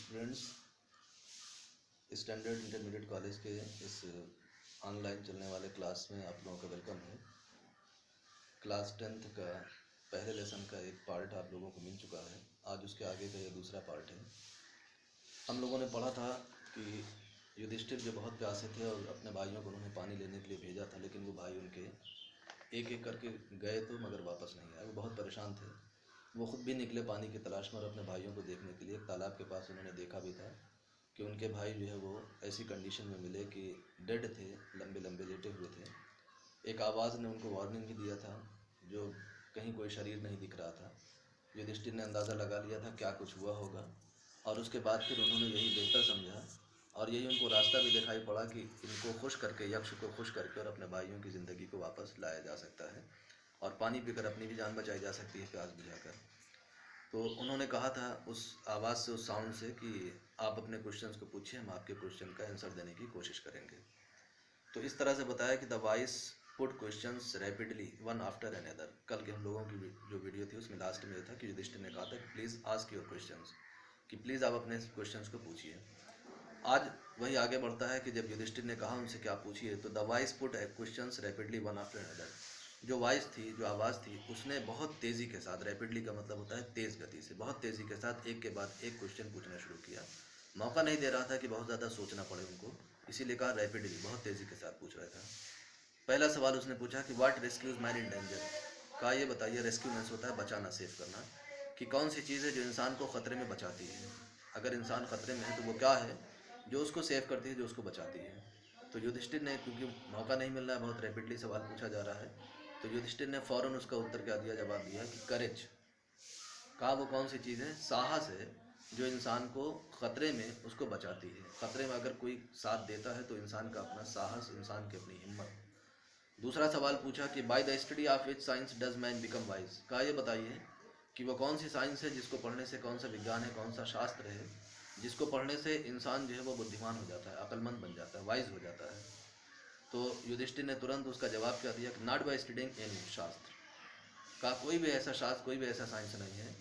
Students, standard intermediate college के इस online चलने वाले क्लास में आप लोगों का वेलकम है। क्लास 10th का पहले लेसन का एक पार्ट आप लोगों को मिल चुका है। आज उसके आगे का ये दूसरा पार्ट है। हम लोगों ने पढ़ा था कि युधिष्ठिर जो बहुत प्यासे थे और अपने भाइयों को उन्होंने पानी लेने के लिए भेजा था, लेकिन वो भाई उनके एक एक करके गए तो मगर वापस नहीं आए। वो बहुत परेशान थे। वो खुद भी निकले पानी की तलाश में और अपने भाइयों को देखने के लिए। एक तालाब के पास उन्होंने देखा भी था कि उनके भाई जो है वो ऐसी कंडीशन में मिले कि डेड थे, लंबे लंबे लेटे हुए थे। एक आवाज़ ने उनको वार्निंग भी दिया था, जो कहीं कोई शरीर नहीं दिख रहा था। युधिष्ठिर ने अंदाज़ा लगा लिया था क्या कुछ हुआ होगा, और उसके बाद फिर उन्होंने यही बेहतर समझा और यही उनको रास्ता भी दिखाई पड़ा कि इनको खुश करके, यक्ष को खुश करके और अपने भाइयों की ज़िंदगी को वापस लाया जा सकता है और पानी पीकर अपनी भी जान बचाई जा सकती है प्यास बुझाकर। तो उन्होंने कहा था उस आवाज़ से, उस साउंड से कि आप अपने क्वेश्चंस को पूछिए, हम आपके क्वेश्चन का आंसर देने की कोशिश करेंगे। तो इस तरह से बताया कि the vice put questions rapidly one after another. कल के हम लोगों की जो वीडियो थी उसमें लास्ट में यह था कि युधिष्ठिर ने कहा था कि प्लीज़ आस्क योर क्वेश्चंस, कि प्लीज़ आप अपने क्वेश्चंस को पूछिए। आज वही आगे बढ़ता है कि जब युधिष्ठिर ने कहा उनसे क्या पूछिए, तो the vice put questions rapidly one after another. जो वॉइस थी, जो आवाज़ थी, उसने बहुत तेज़ी के साथ, रैपिडली का मतलब होता है तेज़ गति से, बहुत तेज़ी के साथ एक के बाद एक क्वेश्चन पूछना शुरू किया। मौका नहीं दे रहा था कि बहुत ज़्यादा सोचना पड़े उनको, इसीलिए कहा रैपिडली, बहुत तेज़ी के साथ पूछ रहा था। पहला सवाल उसने पूछा कि what rescues man in danger. कहा ये बताइए, रेस्क्यू मीन्स होता है बचाना, सेव करना, कि कौन सी चीज़ है जो इंसान को ख़तरे में बचाती है। अगर इंसान ख़तरे में है तो वो क्या है जो उसको सेव करती है, जो उसको बचाती है। तो युधिष्ठिर ने, क्योंकि मौका नहीं मिल रहा है, बहुत रैपिडली सवाल पूछा जा रहा है, तो युधिष्ठिर ने फ़ौरन उसका उत्तर क्या दिया, जवाब दिया कि करेज। कहा वो कौन सी चीज़ है, साहस है, जो इंसान को ख़तरे में उसको बचाती है। ख़तरे में अगर कोई साथ देता है तो इंसान का अपना साहस, इंसान की अपनी हिम्मत। दूसरा सवाल पूछा कि by the study of which science does man become wise. कहा ये बताइए कि वो कौन सी साइंस है जिसको पढ़ने से, कौन सा विज्ञान है, कौन सा शास्त्र है जिसको पढ़ने से इंसान जो है वो बुद्धिमान हो जाता है, अक्लमंद बन जाता है, वाइज हो जाता है। तो युधिष्ठिर ने तुरंत उसका जवाब क्या दिया कि नॉट बाय स्टडिंग एनी शास्त्र। का कोई भी ऐसा शास्त्र, कोई भी ऐसा साइंस नहीं है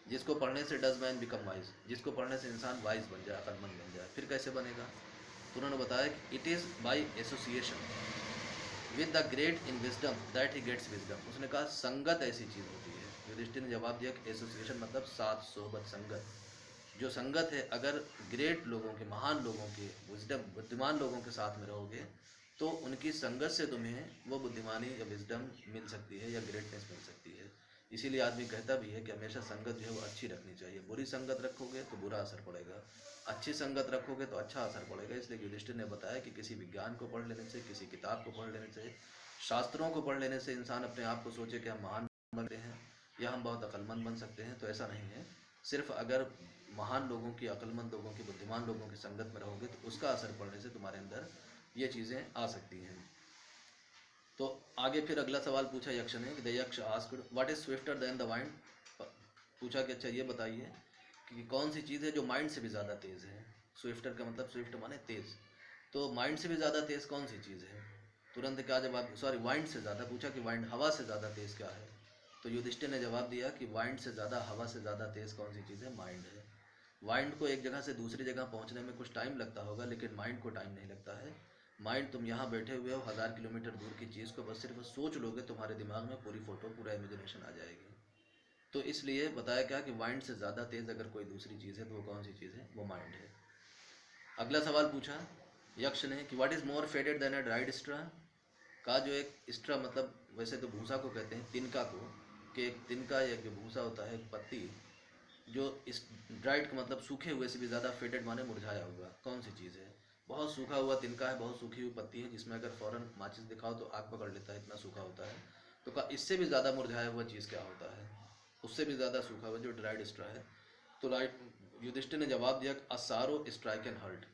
जिसको पढ़ने से डज मैन बिकम वाइज, जिसको पढ़ने से इंसान वाइज बन जाए, अक्लमंद बन जाए। फिर कैसे बनेगा? तो उन्होंने बताया कि it is by association with the great in wisdom that he gets wisdom. उसने कहा संगत ऐसी चीज़ होती है। युधिष्ठिर ने जवाब दिया कि एसोसिएशन मतलब साथ, सोहबत, संगत। जो संगत है, अगर ग्रेट लोगों के, महान लोगों के, विजडम, बुद्धिमान लोगों के साथ में रहोगे तो उनकी संगत से तुम्हें वो बुद्धिमानी या विजडम मिल सकती है या ग्रेटनेस मिल सकती है। इसीलिए आदमी कहता भी है कि हमेशा संगत जो है वो अच्छी रखनी चाहिए। बुरी संगत रखोगे तो बुरा असर पड़ेगा, अच्छी संगत रखोगे तो अच्छा असर पड़ेगा। इसलिए युधिष्ठिर ने बताया कि किसी विज्ञान को पढ़ लेने से, किसी किताब को पढ़ लेने से, शास्त्रों को पढ़ लेने से इंसान अपने आप को सोचे कि हम महान बनते हैं या हम बहुत अक्लमंद बन सकते हैं, तो ऐसा नहीं है। सिर्फ अगर महान लोगों की, अक्लमंद लोगों की, बुद्धिमान लोगों की संगत में रहोगे तो उसका असर पड़ने से तुम्हारे अंदर ये चीज़ें आ सकती हैं। तो आगे फिर अगला सवाल पूछा यक्ष ने कि द यक्ष asked what is swifter than the wind. पूछा कि अच्छा ये बताइए कि कौन सी चीज़ है जो माइंड से भी ज़्यादा तेज़ है। स्विफ्टर का मतलब, स्विफ्ट माने तेज़, तो माइंड से भी ज़्यादा तेज़ कौन सी चीज़ है? तुरंत क्या जवाब, सॉरी, वाइंड से ज़्यादा पूछा कि वाइंड, हवा से ज़्यादा तेज़ क्या है? तो युधिष्ठिर ने जवाब दिया कि वाइंड से ज़्यादा, हवा से ज़्यादा तेज़ कौन सी चीज़ है? माइंड है। माइंड को एक जगह से दूसरी जगह पहुंचने में कुछ टाइम लगता होगा, लेकिन माइंड को टाइम नहीं लगता है। माइंड, तुम यहाँ बैठे हुए हो, 1000 किलोमीटर दूर की चीज़ को बस सिर्फ सोच लोगे, तुम्हारे दिमाग में पूरी फोटो, पूरा इमेजिनेशन आ जाएगी। तो इसलिए बताया क्या कि माइंड से ज़्यादा तेज़ अगर कोई दूसरी चीज़ है तो वो कौन सी चीज़ है? वो माइंड है। अगला सवाल पूछा यक्ष ने कि what is more faded than a dried straw. का जो एक स्ट्रा, मतलब वैसे तो भूसा को कहते हैं, तिनका को, कि एक तिनका या जो भूसा होता है, एक पत्ती, जो इस ड्राइड का मतलब सूखे हुए से भी ज़्यादा, फेडेड माने मुरझाया हुआ, कौन सी चीज़ है? बहुत सूखा हुआ तिनका है, बहुत सूखी हुई पत्ती है जिसमें अगर फ़ौरन माचिस दिखाओ तो आग पकड़ लेता है, इतना सूखा होता है। तो का इससे भी ज़्यादा मुरझाया हुआ चीज़ क्या होता है? उससे भी ज़्यादा सूखा हुआ जो ड्राइड स्ट्रा है। तो राइट, युधिष्ठिर ने जवाब दिया असारो स्ट्राइक एंड हर्ट।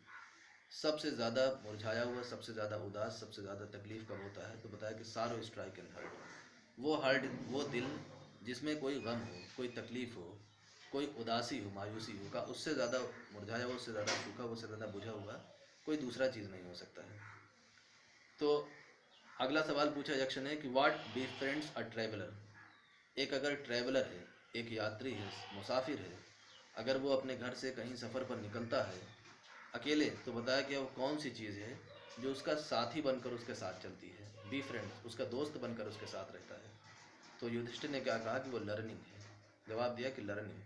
सबसे ज़्यादा मुरझाया हुआ, सबसे ज़्यादा उदास, सबसे ज़्यादा तकलीफ़ कब होता है? तो बताया कि सारो स्ट्राइक एंड हर्ट। वो हर्ट, वो दिल जिसमें कोई गम हो, कोई तकलीफ़ हो, कोई उदासी हो, मायूसी हो, का उससे ज़्यादा मुरझाया हुआ, उससे ज़्यादा सूखा, उससे ज़्यादा बुझा हुआ कोई दूसरा चीज़ नहीं हो सकता है। तो अगला सवाल पूछा यक्ष ने कि what be friends a traveller. एक अगर ट्रैवलर है, एक यात्री है, मुसाफिर है, अगर वो अपने घर से कहीं सफ़र पर निकलता है अकेले, तो बताया कि वो कौन सी चीज़ है जो उसका साथी बनकर उसके साथ चलती है, बी फ्रेंड, उसका दोस्त बनकर उसके साथ रहता है। तो युधिष्ठिर ने क्या कहा कि वो लर्निंग है। जवाब दिया कि लर्निंग,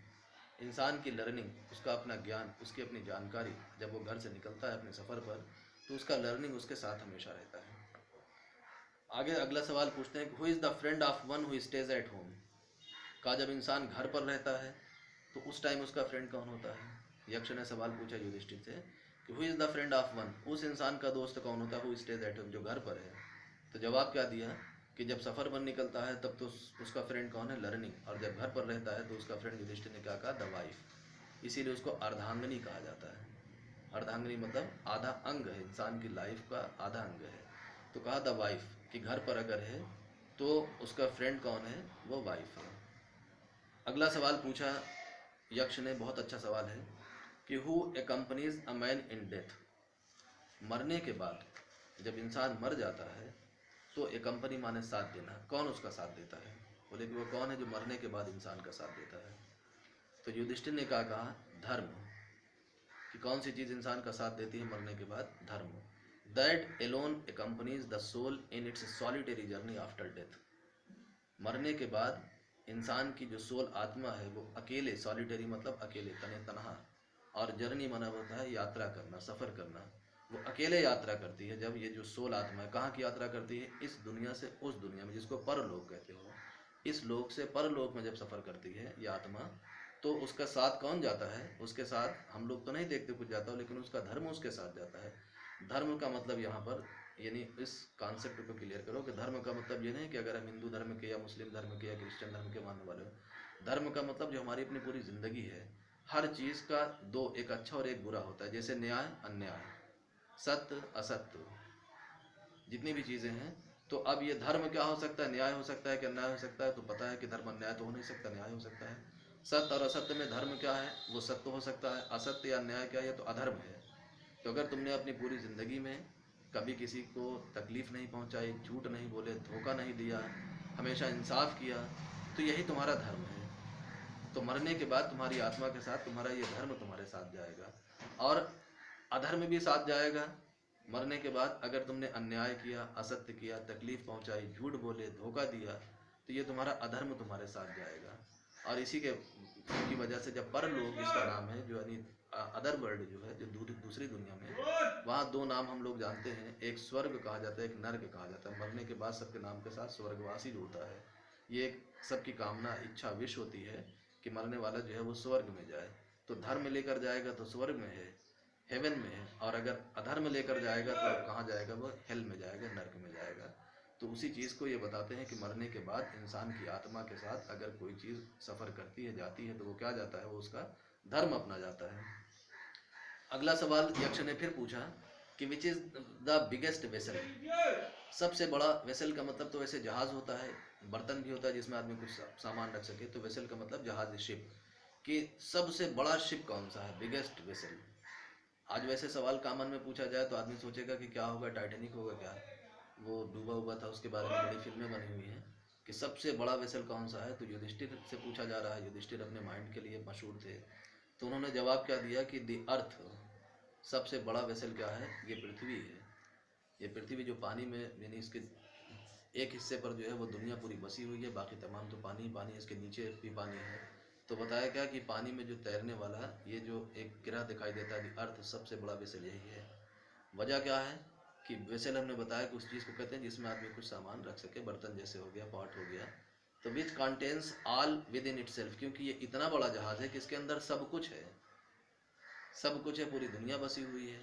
इंसान की लर्निंग, उसका अपना ज्ञान, उसकी अपनी जानकारी, जब वो घर से निकलता है अपने सफ़र पर तो उसका लर्निंग उसके साथ हमेशा रहता है। आगे अगला सवाल पूछते हैं, who is the friend of one who stays at home. कहा जब इंसान घर पर रहता है तो उस टाइम उसका फ्रेंड कौन होता है। यक्ष ने सवाल पूछा युधिष्ठिर से कि who is the friend of one, उस इंसान का दोस्त कौन होता है हु स्टेज एट होम, जो घर पर है। तो जवाब क्या दिया कि जब सफ़र पर निकलता है तब तो उसका फ्रेंड कौन है, लर्निंग, और जब घर पर रहता है तो उसका फ्रेंड युधिष्ठिर ने क्या कहा, द वाइफ। इसीलिए उसको अर्धांगनी कहा जाता है। अर्धांगनी मतलब आधा अंग है, इंसान की लाइफ का आधा अंग है। तो कहा द वाइफ, कि घर पर अगर है तो उसका फ्रेंड कौन है, वो वाइफ है। अगला सवाल पूछा यक्ष ने, बहुत अच्छा सवाल है, कि who accompanies a man in death. मरने के बाद जब इंसान मर जाता है तो एकम्पनी माने साथ देना, कौन उसका साथ देता है। बोले कि वो कौन है जो मरने के बाद इंसान का साथ देता है। तो युधिष्ठिर ने क्या कहा, धर्म, कि कौन सी चीज़ इंसान का साथ देती है मरने के बाद, धर्म। That alone accompanies the soul in its solitary journey after death. मरने के बाद इंसान की जो सोल, आत्मा है, वो अकेले, सॉलिटरी मतलब अकेले, तने तनहा, और जर्नी माना होता है यात्रा करना, सफ़र करना, वो अकेले यात्रा करती है। जब ये जो सोल आत्मा है कहाँ की यात्रा करती है, इस दुनिया से उस दुनिया में, जिसको परलोक कहते हो, इस लोक से परलोक में जब सफ़र करती है ये आत्मा, तो उसका साथ कौन जाता है, उसके साथ हम लोग तो नहीं देखते कुछ जाता हो, लेकिन उसका धर्म उसके साथ जाता है। धर्म का मतलब यहाँ पर, यानी इस कॉन्सेप्ट को क्लियर करो कि धर्म का मतलब ये नहीं कि अगर हम हिंदू धर्म के या मुस्लिम धर्म के या क्रिश्चियन धर्म के मानने वाले हो। धर्म का मतलब जो हमारी अपनी पूरी ज़िंदगी है, हर चीज़ का दो, एक अच्छा और एक बुरा होता है। जैसे न्याय अन्याय, सत्य असत्य, जितनी भी चीज़ें हैं। तो अब ये धर्म क्या हो सकता है, न्याय हो सकता है कि अन्याय हो सकता है। तो पता है कि धर्म अन्याय तो हो नहीं सकता, न्याय हो सकता है। सत्य और असत्य में धर्म क्या है, वो सत्य हो सकता है, असत्य या अन्याय क्या है, तो अधर्म है। तो अगर तुमने अपनी पूरी ज़िंदगी में कभी किसी को तकलीफ़ नहीं पहुंचाई, झूठ नहीं बोले, धोखा नहीं दिया, हमेशा इंसाफ किया, तो यही तुम्हारा धर्म है। तो मरने के बाद तुम्हारी आत्मा के साथ तुम्हारा ये धर्म तुम्हारे साथ जाएगा, और अधर्म भी साथ जाएगा। मरने के बाद अगर तुमने अन्याय किया, असत्य किया, तकलीफ़ पहुंचाई, झूठ बोले, धोखा दिया, तो ये तुम्हारा अधर्म तुम्हारे साथ जाएगा। और इसी के की वजह से जब परलोक इसका नाम है, जो यानी अदर वर्ल्ड जो है, जो दूसरी दुनिया में, वहाँ दो नाम हम लोग जानते हैं, एक स्वर्ग कहा जाता है, एक नर्क कहा जाता है। मरने के बाद सबके नाम के साथ स्वर्गवासी जो होता है, ये एक सबकी कामना, इच्छा, विश होती है कि मरने वाला जो है वो स्वर्ग में जाए। तो धर्म लेकर जाएगा तो स्वर्ग में है, हेवन में है, और अगर अधर्म लेकर जाएगा तो कहाँ जाएगा, वो हेल में जाएगा, नर्क में जाएगा। तो उसी चीज़ को ये बताते हैं कि मरने के बाद इंसान की आत्मा के साथ अगर कोई चीज़ सफ़र करती है, जाती है, तो वो क्या जाता है, वो उसका धर्म अपना जाता है। अगला सवाल यक्ष ने फिर पूछा कि which is the biggest vessel. सबसे बड़ा, वेसल का मतलब तो वैसे जहाज़ होता है, बर्तन भी होता है जिसमें आदमी कुछ सामान रख सके, तो वेसल का मतलब जहाज़, शिप। कि सबसे बड़ा शिप कौन सा है, बिगेस्ट वेसल। आज वैसे सवाल कामन में पूछा जाए तो आदमी सोचेगा कि क्या होगा, टाइटेनिक होगा क्या, वो डूबा हुआ था, उसके बारे में बड़ी फिल्में बनी हुई हैं कि सबसे बड़ा वेसल कौन सा है। तो युधिष्ठिर से पूछा जा रहा है, युधिष्ठिर अपने माइंड के लिए मशहूर थे। तो उन्होंने जवाब क्या दिया कि द अर्थ, सबसे बड़ा वेसल क्या है, ये पृथ्वी है। ये पृथ्वी जो पानी में, यानी इसके एक हिस्से पर जो है वो दुनिया पूरी बसी हुई है, बाकी तमाम तो पानी ही पानी है, इसके नीचे भी पानी है। तो बताया क्या कि पानी में जो तैरने वाला ये जो एक ग्रह दिखाई देता है, द अर्थ, सबसे बड़ा वेसल यही है। वजह क्या है कि वेसल हमने बताया कि उस चीज़ को कहते हैं जिसमें आदमी कुछ सामान रख सके, बर्तन जैसे हो गया, पॉट हो गया। तो which contains all with in itself, क्योंकि ये इतना बड़ा जहाज़ है कि इसके अंदर सब कुछ है, सब कुछ है, पूरी दुनिया बसी हुई है।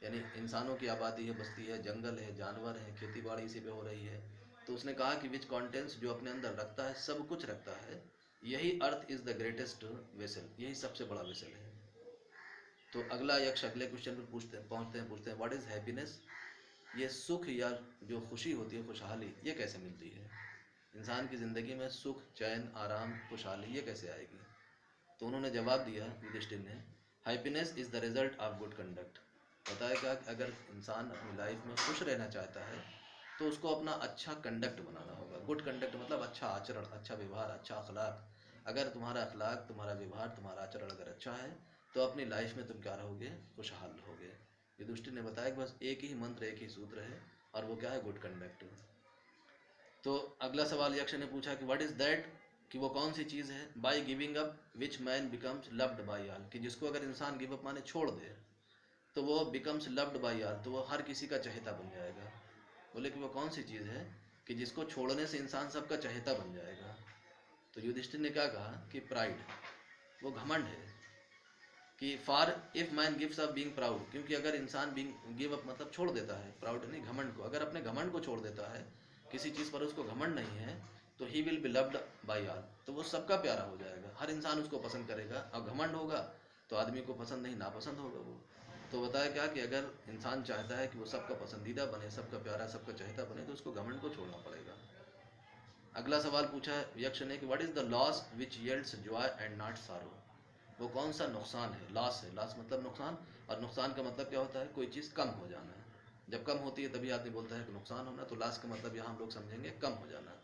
यानी इंसानों की आबादी है, बस्ती है, जंगल है, जानवर है, खेती बाड़ी इसी पे हो रही है। तो उसने कहा कि विच कंटेंट्स, जो अपने अंदर रखता है, सब कुछ रखता है, यही earth is the greatest vessel, यही सबसे बड़ा वेसल है। तो अगला यक्ष अगले क्वेश्चन पर पूछते हैं व्हाट इज़ हैप्पीनेस। ये सुख या जो खुशी होती है, खुशहाली, ये कैसे मिलती है इंसान की ज़िंदगी में, सुख, चैन, आराम, खुशहाली, ये कैसे आएगी। तो उन्होंने जवाब दिया युधिष्ठिर ने, happiness is the result of good conduct. बताया क्या कि अगर इंसान अपनी लाइफ में खुश रहना चाहता है तो उसको अपना अच्छा कंडक्ट बनाना होगा। गुड कंडक्ट मतलब अच्छा आचरण, अच्छा व्यवहार, अच्छा अखलाक, अगर तुम्हारा अखलाक, तुम्हारा व्यवहार, तुम्हारा आचरण अगर अच्छा है तो अपनी लाइफ में तुम क्या रहोगे, खुशहाल रहोगे। युधिष्ठिर ने बताया कि बस एक ही मंत्र, एक ही सूत्र है, और वो क्या है, गुड कंडक्ट। तो अगला सवाल यक्ष ने पूछा कि व्हाट इज दैट, कि वो कौन सी चीज़ है। By giving up which man becomes loved by all, कि जिसको अगर इंसान गिव अप माने छोड़ दे तो वो बिकम्स लव्ड बाय ऑल, तो वो हर किसी का चहेता बन जाएगा। बोले कि वो कौन सी चीज़ है कि जिसको छोड़ने से इंसान सबका चहेता बन जाएगा। तो युधिष्ठिर ने क्या कहा कि प्राइड, वो घमंड है। कि for if man gives up being proud, क्योंकि अगर इंसान बीइंग गिव अप मतलब छोड़ देता है, प्राउड नहीं घमंड को, अगर अपने घमंड को छोड़ देता है, किसी चीज़ पर उसको घमंड नहीं है, तो he will be loved by all, तो वो सबका प्यारा हो जाएगा, हर इंसान उसको पसंद करेगा। और घमंड होगा तो आदमी को पसंद नहीं, नापसंद होगा वो। तो बताया क्या कि अगर इंसान चाहता है कि वो सबका पसंदीदा बने, सबका प्यारा, सबका चहेता बने, तो उसको घमंड को छोड़ना पड़ेगा। अगला सवाल पूछा यक्ष ने कि what is the loss which yields Joy and not सारो, वो कौन सा नुकसान है, लॉस है, लॉस मतलब नुकसान, और नुकसान का मतलब क्या होता है, कोई चीज़ कम हो जाना है। जब कम होती है तभी आदमी बोलता है कि नुकसान होना, तो लॉस का मतलब यहाँ हम लोग समझेंगे कम हो जाना।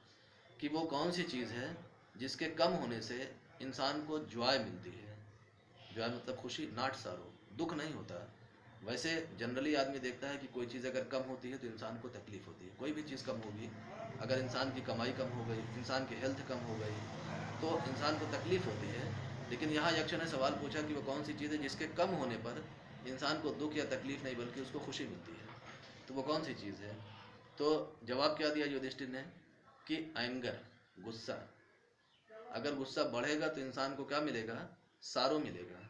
कि वो कौन सी चीज़ है जिसके कम होने से इंसान को जॉय मिलती है। जॉय मतलब खुशी, नॉट सारो, दुख नहीं होता। वैसे जनरली आदमी देखता है कि कोई चीज़ अगर कम होती है तो इंसान को तकलीफ होती है। कोई भी चीज़ कम होगी, अगर इंसान की कमाई कम हो गई, इंसान की हेल्थ कम हो गई, तो इंसान को तकलीफ होती है। लेकिन यहाँ यक्ष ने सवाल पूछा कि वो कौन सी चीज़ है जिसके कम होने पर इंसान को दुख या तकलीफ नहीं बल्कि उसको खुशी मिलती है, तो वो कौन सी चीज़ है। तो जवाब क्या दिया युधिष्ठिर ने कि एंगर, गुस्सा। अगर गुस्सा बढ़ेगा तो इंसान को क्या मिलेगा, सारो मिलेगा।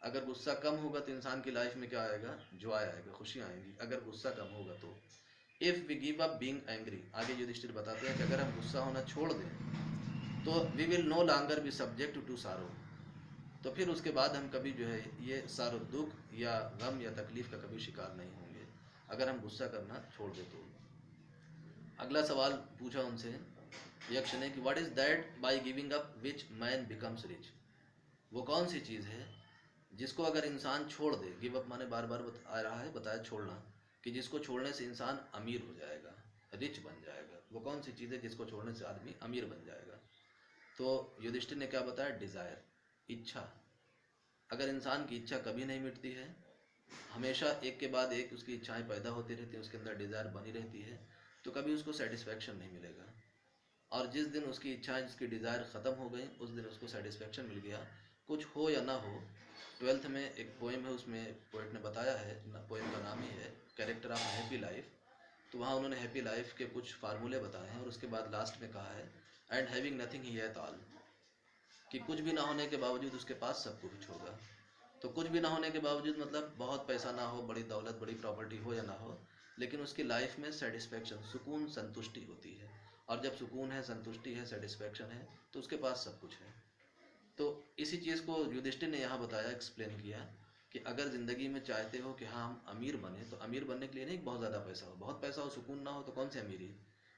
अगर गुस्सा कम होगा तो इंसान की लाइफ में क्या आएगा, जॉय आएगा, खुशियाँ आएंगी, अगर गुस्सा कम होगा तो। If we give up being angry, आगे युधिष्ठिर बताते हैं कि अगर हम गुस्सा होना छोड़ दें तो we will no longer be subject to sorrow, तो फिर उसके बाद हम कभी जो है ये सारो, दुख या गम या तकलीफ का कभी शिकार नहीं होंगे, अगर हम गुस्सा करना छोड़ दें तो। अगला सवाल पूछा उनसे यक्ष ने कि what is that by giving up which man becomes rich, वो कौन सी चीज़ है जिसको अगर इंसान छोड़ दे, गिव अप माने बार बार आ रहा है बताया छोड़ना, कि जिसको छोड़ने से इंसान अमीर हो जाएगा, रिच बन जाएगा। वो कौन सी चीज़ है जिसको छोड़ने से आदमी अमीर बन जाएगा। तो युधिष्ठिर ने क्या बताया, डिज़ायर, इच्छा। अगर इंसान की इच्छा कभी नहीं मिटती है, हमेशा एक के बाद एक उसकी इच्छाएं पैदा होती रहती हैं, उसके अंदर डिज़ायर बनी रहती है, तो कभी उसको सेटिस्फैक्शन नहीं मिलेगा। और जिस दिन उसकी इच्छाएं, जिसकी डिज़ायर ख़त्म हो गई, उस दिन उसको सेटिस्फेक्शन मिल गया, कुछ हो या ना हो। ट्वेल्थ में एक पोएम है, उसमें पोइट ने बताया है, पोएम का नाम ही है कैरेक्टर ऑफ हैप्पी लाइफ। तो वहाँ उन्होंने हैप्पी लाइफ के कुछ फार्मूले बताए हैं, और उसके बाद लास्ट में कहा है and having nothing he at all, कि कुछ भी ना होने के बावजूद उसके पास सब कुछ होगा। तो कुछ भी ना होने के बावजूद मतलब बहुत पैसा ना हो, बड़ी दौलत, बड़ी प्रॉपर्टी हो या ना हो, लेकिन उसकी लाइफ में सेटिस्फेक्शन, सुकून, संतुष्टि होती है। और जब सुकून है, संतुष्टि है, सेटिस्फेक्शन है, तो उसके पास सब कुछ है। तो इसी चीज़ को युधिष्ठिर ने यहाँ बताया, एक्सप्लेन किया कि अगर ज़िंदगी में चाहते हो कि हाँ हम अमीर बने, तो अमीर बनने के लिए नहीं बहुत ज़्यादा पैसा हो, बहुत पैसा हो, सुकून ना हो, तो कौन सी अमीरी।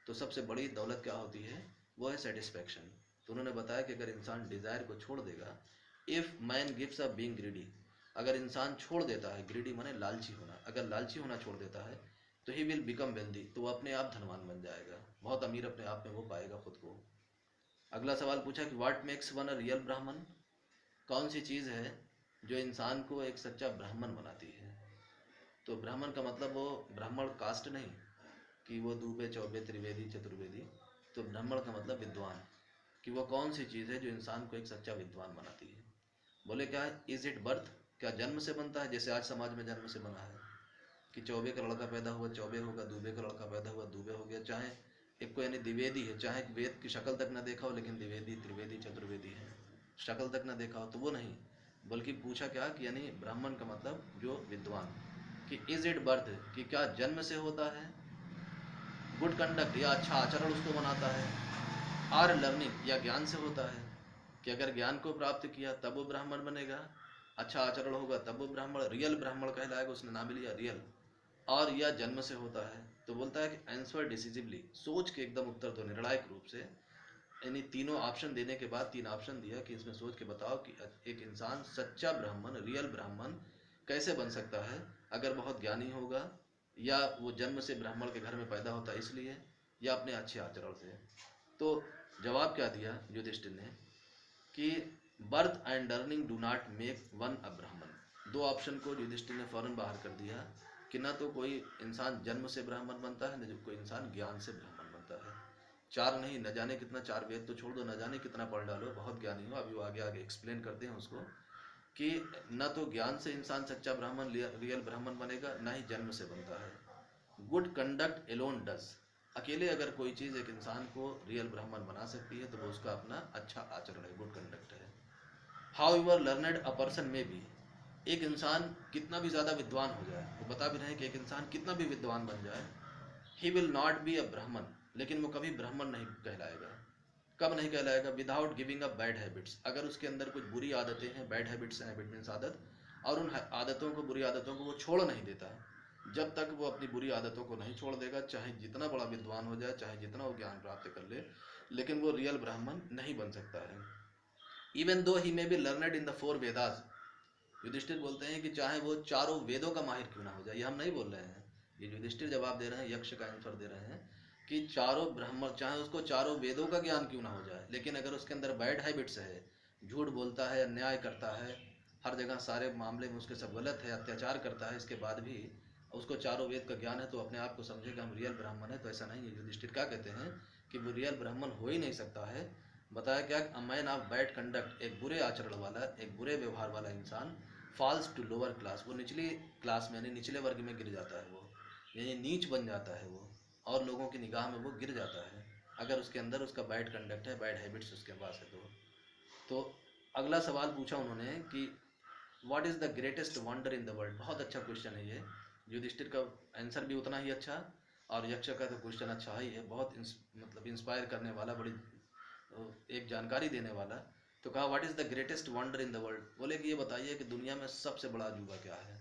तो सबसे बड़ी दौलत क्या होती है, वो है सेटिस्फेक्शन। तो उन्होंने बताया कि अगर इंसान डिज़ायर को छोड़ देगा, if man gives up being greedy, अगर इंसान छोड़ देता है, ग्रीडी माने लालची होना, अगर लालची होना छोड़ देता है, तो ही विल बिकम वेल्दी, तो वो अपने आप धनवान बन जाएगा, बहुत अमीर अपने आप में वो पाएगा खुद को। अगला सवाल पूछा कि what makes one a real ब्राह्मण, कौन सी चीज़ है जो इंसान को एक सच्चा ब्राह्मण बनाती है। तो ब्राह्मण का मतलब वो ब्राह्मण कास्ट नहीं कि वो दूबे चौबे त्रिवेदी चतुर्वेदी, तो ब्राह्मण का मतलब विद्वान, कि वो कौन सी चीज़ है जो इंसान को एक सच्चा विद्वान बनाती है। बोले क्या है, इज इट बर्थ, क्या जन्म से बनता है, जैसे आज समाज में जन्म से बना है कि चौबे का लड़का पैदा हुआ चौबे होगा, दूबे का लड़का पैदा हुआ दूबे हो गया। चाहे एक को यानी द्विवेदी है, चाहे वेद की शक्ल तक ना देखा हो, लेकिन द्विवेदी त्रिवेदी चतुर्वेदी है, शक्ल तक ना देखा हो, तो वो नहीं। बल्कि पूछा क्या कि यानी ब्राह्मण का मतलब जो विद्वान, कि इज इट बर्थ, कि क्या जन्म से होता है, गुड कंडक्ट या अच्छा आचरण उसको बनाता है, आर लर्निंग या ज्ञान से होता है, कि अगर ज्ञान को प्राप्त किया तब वो ब्राह्मण बनेगा, अच्छा आचरण होगा तब वो ब्राह्मण, रियल ब्राह्मण कहलाएगा, उसने नाम लिया रियल, और या जन्म से होता है। तो बोलता है कि आंसर डिसिजिवली, सोच के एकदम उत्तर दो निर्णायक रूप से, यानी तीनों ऑप्शन देने के बाद तीन ऑप्शन दिया कि इसमें सोच के बताओ कि एक इंसान सच्चा ब्राह्मण, रियल ब्राह्मण कैसे बन सकता है, अगर बहुत ज्ञानी होगा, या वो जन्म से ब्राह्मण के घर में पैदा होता है इसलिए, या अपने अच्छे आचरण से। तो जवाब क्या दिया युधिष्ठिर ने कि birth and earning do not make one a Brahmin. दो ऑप्शन को युधिष्ठिर ने फौरन बाहर कर दिया कि ना तो कोई इंसान जन्म से ब्राह्मण बनता है, न कोई इंसान ज्ञान से ब्राह्मण बनता है। चार नहीं, न जाने कितना, चार वेद तो छोड़ दो, न जाने कितना पढ़ डालो, बहुत ज्ञानी हो, अभी वो आगे आगे एक्सप्लेन करते हैं उसको, कि न तो ज्ञान से इंसान सच्चा ब्राह्मण रियल ब्राह्मण बनेगा, ना ही जन्म से बनता है। Good conduct alone does. अकेले अगर कोई चीज़ एक इंसान को रियल ब्राह्मण बना सकती है तो वो उसका अपना अच्छा आचरण है, गुड कंडक्ट है। How ever learned a person में बी। एक इंसान कितना भी ज़्यादा विद्वान हो जाए, वो बता भी रहे हैं कि एक इंसान कितना भी विद्वान बन जाए, he will not be a ब्राह्मण, लेकिन वो कभी ब्राह्मण नहीं कहलाएगा। कब नहीं कहलाएगा? Without giving up bad habits. अगर उसके अंदर कुछ बुरी आदतें हैं, बैड हैबिट्स हैं, हैबिट मीन्स आदत, और उन आदतों को, बुरी आदतों को वो छोड़ नहीं देता, जब तक वो अपनी बुरी आदतों को नहीं छोड़ देगा, चाहे जितना बड़ा विद्वान हो जाए, चाहे जितना वो ज्ञान प्राप्त कर ले, लेकिन वो रियल ब्राह्मण नहीं बन सकता है। Even though he may be learned in the four Vedas. Yudhishthira बोलते हैं कि चाहे वो चारों वेदों का माहिर क्यों ना हो जाए, ये हम नहीं बोल रहे हैं, ये युधिष्ठिर जवाब दे रहे हैं, यक्ष का आंसर दे रहे हैं कि चारों ब्राह्मण, चाहे उसको चारों वेदों का ज्ञान क्यों ना हो जाए, लेकिन अगर उसके अंदर बैड हैबिट्स है, झूठ बोलता है, अन्याय करता है, हर जगह सारे मामले में उसके सब गलत है, अत्याचार करता है, इसके बाद भी उसको चारों वेद का ज्ञान है, तो अपने आप को समझेगा हम रियल ब्राह्मण है। तो ऐसा नहीं है। युधिष्ठिर क्या कहते हैं कि वो रियल ब्राह्मण हो ही नहीं सकता है। बताया क्या? A man of bad conduct, एक बुरे आचरण वाला, एक बुरे व्यवहार वाला इंसान, फॉल्स टू लोअर क्लास, वो निचली क्लास में यानी निचले वर्ग में गिर जाता है, वो यानी नीच बन जाता है वो, और लोगों की निगाह में वो गिर जाता है अगर उसके अंदर उसका बैड कंडक्ट है, बैड हैबिट्स उसके पास है तो अगला सवाल पूछा उन्होंने कि what is the greatest wonder in the world. बहुत अच्छा क्वेश्चन है ये। युधिष्ठिर का आंसर भी उतना ही अच्छा, और यक्ष का तो क्वेश्चन अच्छा ही है, बहुत मतलब इंस्पायर करने वाला, बड़ी एक जानकारी देने वाला। तो कहा what is the greatest wonder in the world. बोले कि ये बताइए कि दुनिया में सबसे बड़ा अजूबा क्या है,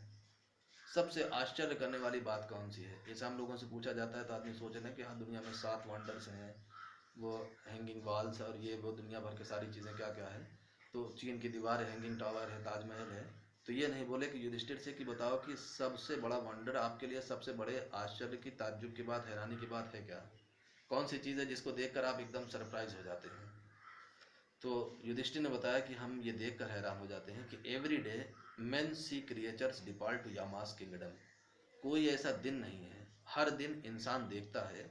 सबसे आश्चर्य करने वाली बात कौन सी है। जैसे हम लोगों से पूछा जाता है तो आदमी सोच रहे हैं कि हाँ दुनिया में 7 वंडर्स हैं, वो हैंगिंग वॉल्स और ये वो दुनिया भर की सारी चीज़ें क्या क्या है, तो चीन की दीवार है, हैंगिंग टावर है, ताजमहल है। तो ये नहीं बोले कि युधिष्ठिर से कि बताओ कि सबसे बड़ा वंडर आपके लिए, सबसे बड़े आश्चर्य की, ताज्जुब की बात, हैरानी की बात है क्या, कौन सी चीज़ है जिसको देखकर आप एकदम सरप्राइज हो जाते हैं। तो युधिष्ठिर ने बताया कि हम ये देखकर हैरान हो जाते हैं कि every day many creatures depart to Yama's kingdom. कोई ऐसा दिन नहीं है, हर दिन इंसान देखता है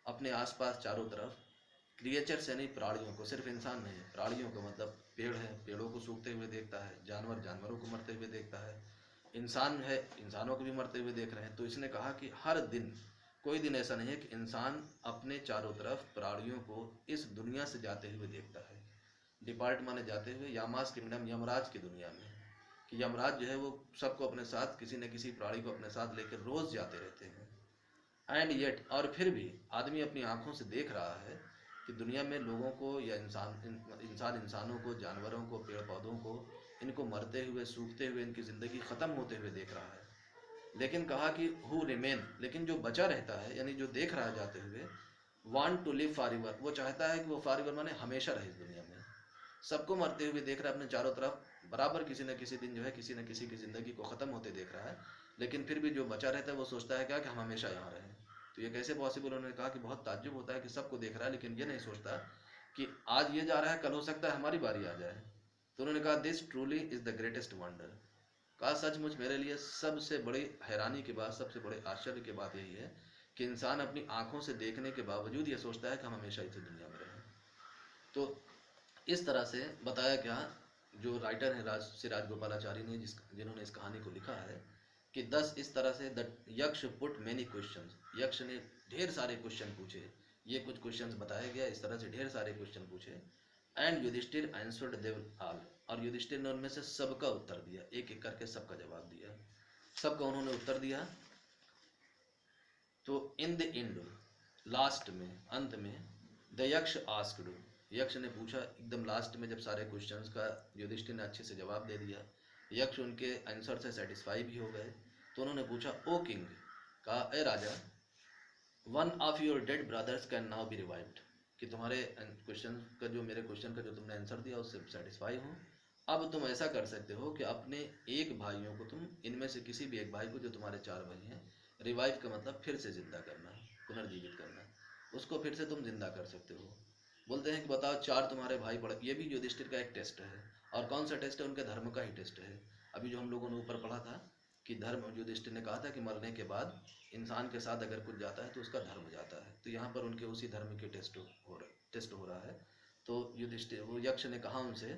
अपने आसपास चारों तरफ क्रिएचर्स यानी प्राणियों को, सिर्फ इंसान नहीं, प्राणियों को, मतलब पेड़ है, पेड़ों को सूखते हुए देखता है, जानवर, जानवरों को मरते हुए देखता है, इंसान है, इंसानों को भी मरते हुए देख रहे हैं। तो इसने कहा कि हर दिन, कोई दिन ऐसा नहीं है कि इंसान अपने चारों तरफ प्राणियों को इस दुनिया से जाते हुए देखता है। डिपार्ट माने जाते हुए, यामास किंगडम यमराज की दुनिया में, कि यमराज जो है वो सबको अपने साथ, किसी न किसी प्राणी को अपने साथ लेकर रोज जाते रहते हैं। एंड येट, और फिर भी आदमी अपनी आंखों से देख रहा है कि दुनिया में लोगों को, या इंसानों को, जानवरों को, पेड़ पौधों को, इनको मरते हुए, सूखते हुए, इनकी ज़िंदगी ख़त्म होते हुए देख रहा है। लेकिन कहा कि हु रिमेन, लेकिन जो बचा रहता है, यानी जो देख रहा है जाते हुए, want to live forever, वो चाहता है कि वो फॉर एवर माने हमेशा रहे इस दुनिया में। सबको मरते हुए देख रहा है अपने चारों तरफ, बराबर किसी न किसी दिन जो है किसी न किसी की ज़िंदगी को ख़त्म होते देख रहा है, लेकिन फिर भी जो बचा रहता है वो सोचता है क्या कि हम हमेशा यहाँ रहें। तो ये कैसे पॉसिबल? उन्होंने कहा कि बहुत ताज्जुब होता है कि सबको देख रहा है, लेकिन ये नहीं सोचता कि आज ये जा रहा है, कल हो सकता है हमारी बारी आ जाए। तो उन्होंने कहा this truly is the greatest wonder. कहा सचमुच मेरे लिए सबसे बड़ी हैरानी की बात, सबसे बड़े आश्चर्य की बात यही है कि इंसान अपनी आंखों से देखने के बावजूद ये सोचता है कि हम हमेशा इसी दुनिया में रहें। तो इस तरह से बताया क्या, जो राइटर हैं श्री राजगोपालाचारी ने, जिन्होंने इस कहानी को लिखा है, कि 10 इस तरह से द यक्ष पुट मैनी क्वेश्चंस, यक्ष ने ढेर सारे क्वेश्चन पूछे। ये कुछ क्वेश्चंस बताया गया, इस तरह से ढेर सारे क्वेश्चन पूछे। And Yudhishthira answered them all, और युधिष्ठिर ने उनमें से सबका उत्तर दिया, एक एक करके सबका जवाब दिया, सबका उन्होंने उत्तर दिया। तो इन द एंड, लास्ट में, अंत में, द यक्ष आस्क्ड, यक्ष ने पूछा एकदम लास्ट में, जब सारे क्वेश्चंस का युधिष्ठिर ने अच्छे से जवाब दे दिया, यक्ष उनके आंसर से सेटिस्फाई भी हो गए। तो उन्होंने पूछा ओ किंग, कहा ए राजा, one of your dead brothers can now be revived, कि तुम्हारे क्वेश्चन का, जो मेरे क्वेश्चन का जो तुमने आंसर दिया उससे सेटिस्फाई हो। अब तुम ऐसा कर सकते हो कि अपने एक भाइयों को, तुम इनमें से किसी भी एक भाई को, जो तुम्हारे 4 भाई हैं, रिवाइव का मतलब फिर से जिंदा करना, पुनर्जीवित करना, उसको फिर से तुम जिंदा कर सकते हो। बोलते हैं कि बताओ चार तुम्हारे भाई पढ़े, ये भी युधिष्ठिर का एक टेस्ट है। और कौन सा टेस्ट है? उनके धर्म का ही टेस्ट है। अभी जो हम लोगों ने ऊपर पढ़ा था कि धर्म, युधिष्ठिर ने कहा था कि मरने के बाद इंसान के साथ अगर कुछ जाता है तो उसका धर्म जाता है, तो यहाँ पर उनके उसी धर्म के टेस्ट हो रहा है। तो युधिष्ठिर, वो यक्ष ने कहा उनसे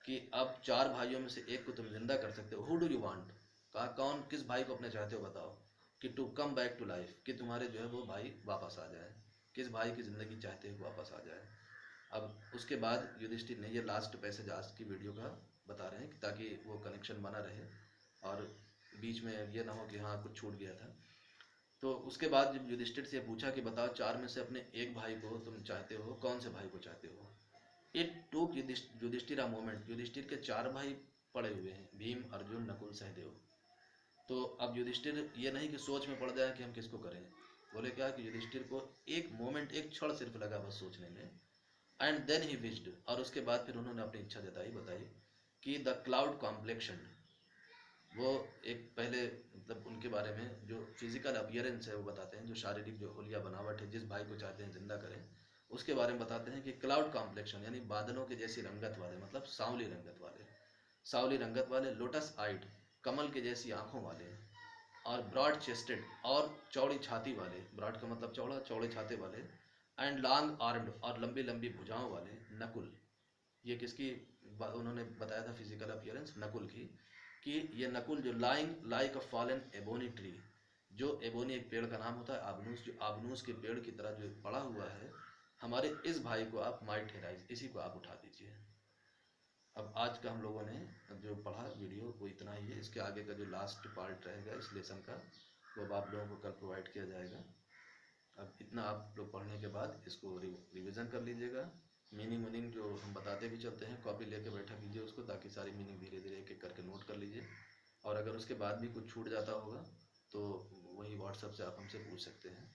कि अब चार भाइयों में से एक को तुम जिंदा कर सकते हो, हु डू यू वांट, कहा कौन, किस भाई को अपने चाहते हो बताओ, कि to come back to life, कि तुम्हारे जो है वो भाई वापस आ जाए, किस भाई की ज़िंदगी चाहते हो वापस आ जाए। अब उसके बाद युधिष्ठिर ने, ये लास्ट पैसेज आज की वीडियो का बता रहे हैं ताकि वो कनेक्शन बना रहे और बीच में ये ना हो कि हाँ कुछ छूट गया था। तो उसके बाद जब युधिष्ठिर से पूछा कि बताओ चार में से अपने एक भाई को तुम चाहते हो, कौन से भाई को चाहते हो। It took Yudhishthir a moment, Yudhishthir के चार भाई पड़े हुए हैं, भीम, अर्जुन, नकुल, सहदेव। तो अब युधिष्ठिर ये नहीं कि सोच में पड़ जाए कि हम किसको करें, बोले क्या कि युधिष्ठिर को एक मोमेंट, एक क्षण सिर्फ लगा बस सोचने में। एंड देन ही विश्ड, और उसके बाद फिर उन्होंने अपनी इच्छा जताई, बताई कि द क्लाउड कॉम्प्लेक्शन, वो एक पहले मतलब उनके बारे में जो फिजिकल अपियरेंस है वो बताते हैं, जो शारीरिक जो हुलिया बनावट है, जिस भाई को चाहते हैं जिंदा करें उसके बारे में बताते हैं कि क्लाउड कॉम्प्लेक्शन यानी बादलों के जैसी रंगत वाले, मतलब सांवली रंगत वाले, सांवली रंगत वाले, लोटस आइड, कमल के जैसी आंखों वाले, और ब्रॉड चेस्टेड, और चौड़ी छाती वाले, ब्रॉड का मतलब चौड़ा, चौड़े छाते वाले, एंड लॉन्ग आर्म्ड, और लंबी लंबी भुजाओं वाले, नकुल। ये किसकी उन्होंने बताया था फिजिकल अपीयरेंस? नकुल की। कि ये नकुल जो लाइंग लाइक अ फॉलन एबोनी ट्री, जो एबोनी एक पेड़ का नाम होता है, आबनूस, जो आबनूस के पेड़ की तरह जो पड़ा हुआ है, हमारे इस भाई को आप माइट हेराइज, इसी को आप उठा दीजिए। अब आज का हम लोगों ने जो पढ़ा वीडियो वो इतना ही है। इसके आगे का जो लास्ट पार्ट रहेगा इस लेसन का, वो अब आप लोगों को कल प्रोवाइड किया जाएगा। अब इतना आप लोग पढ़ने के बाद इसको रिवीजन कर लीजिएगा। मीनिंग जो हम बताते भी चलते हैं, कॉपी लेके बैठा कीजिए उसको, ताकि सारी मीनिंग धीरे धीरे एक एक करके नोट कर लीजिए। और अगर उसके बाद भी कुछ छूट जाता होगा तो वही व्हाट्सएप से आप हमसे पूछ सकते हैं।